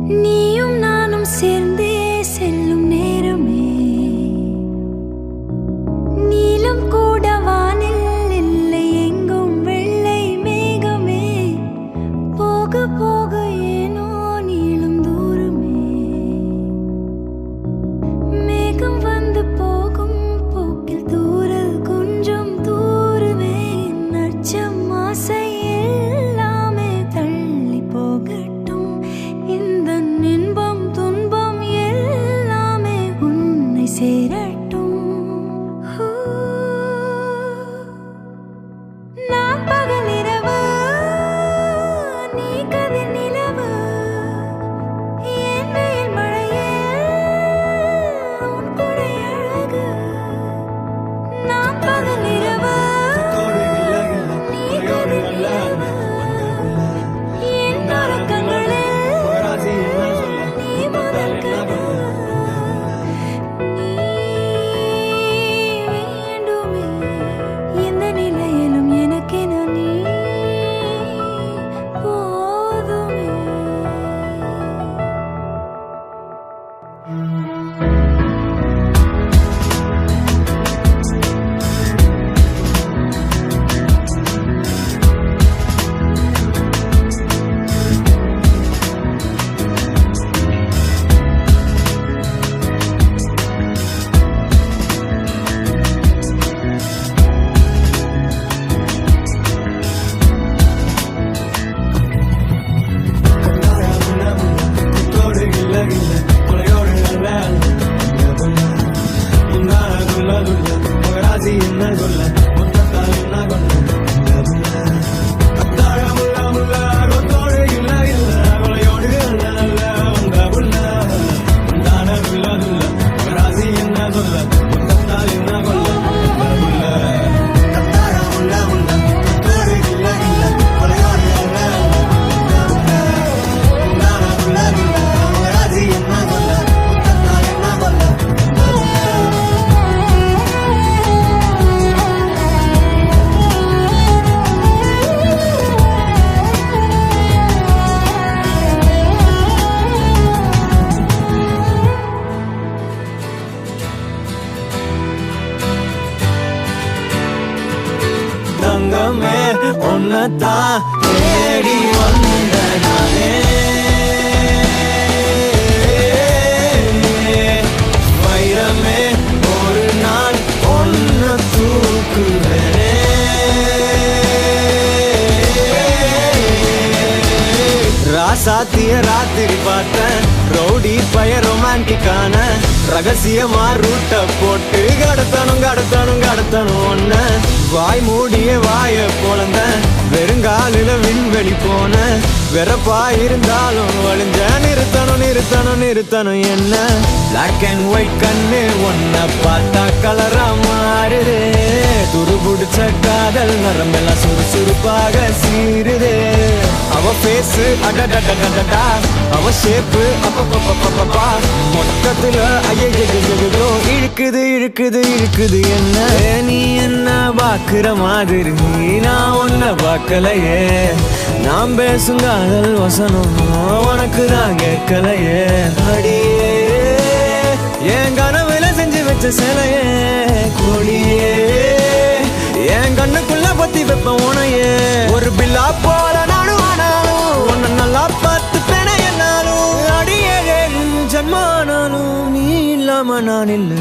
நீயும் நானும் சேர்ந்தே செல்லும் நேரமே நீலம் கூட வானில் இல்லை எங்கும் வெள்ளை மேகமே போக போக ஏனோ நீளும் தூரமே மேகம் வந்து போகும் போக்கில் தூரல் கொஞ்சம் தூரமே நச்சம் ஆசை எல்லாமே தள்ளி போகட்டும் இந்த இன்பம் துன்பம் எல்லாமே உன்னை சேரட்டும் நான் பகல் இரவு நீ கதிர் நிலவு என் வெயில் மழையே உன் கொடை அழகு நான் பகல் இரவு நீ கதிர் நிலவு என் தொடக்கங்களே நீ முதல் கனவு நீ வேண்டுமே எந்த நிலையிலும் எனக்கென நீ போதுமே தங்கமே உன்னதான் தேடி வந்த நானே வைரமே ஒரு நாள் ஒன்ன தூக்குவேனே ராசாத்திய ராத்திரி பார்த்தேன் ரவுடி பய ரொமான்டிக்கான ரகசியமா ரூட்ட போட்டு கடத்தணும் ஒன்ன வாய் மூடிய வாய போலந்த வெறுங்காலில விண்வெளி போன வெறப்பா இருந்தாலும் வழிஞ்ச நிறுத்தணும் என்ன பிளாக் அண்ட் ஒயிட் கண்ணு ஒன்ன பார்த்தா கலரா மாறுதே துருபுடிச்ச காதல் நரம்பெல்லாம் சுறுசுறுப்பாக சீருதே அவ பேசு அடடடடடா அவ ஷேப்பு அப்பப்பப்பப்பப்பா மொத்தத்துல ஐயோ இழுக்குது என்ன நீ என்ன பாக்குற மாதிரி நான் ஒன்ன பார்க்கலையே நான் பேசும் காதல் வசனம் உனக்கு தான் கேட்கலையே அடியே என் கனவுல செஞ்சு வச்ச சிலையே கொடியே என் கண்ணுக்குள்ள பத்தி வைப்ப உனையே ஒரு பில்லா போல நானும் ஆனாலும் உன்னை நல்லா பார்த்து பெண என்னாலும் அடியே ஜன்மானாலும் நீ இல்லாம நான் இல்லை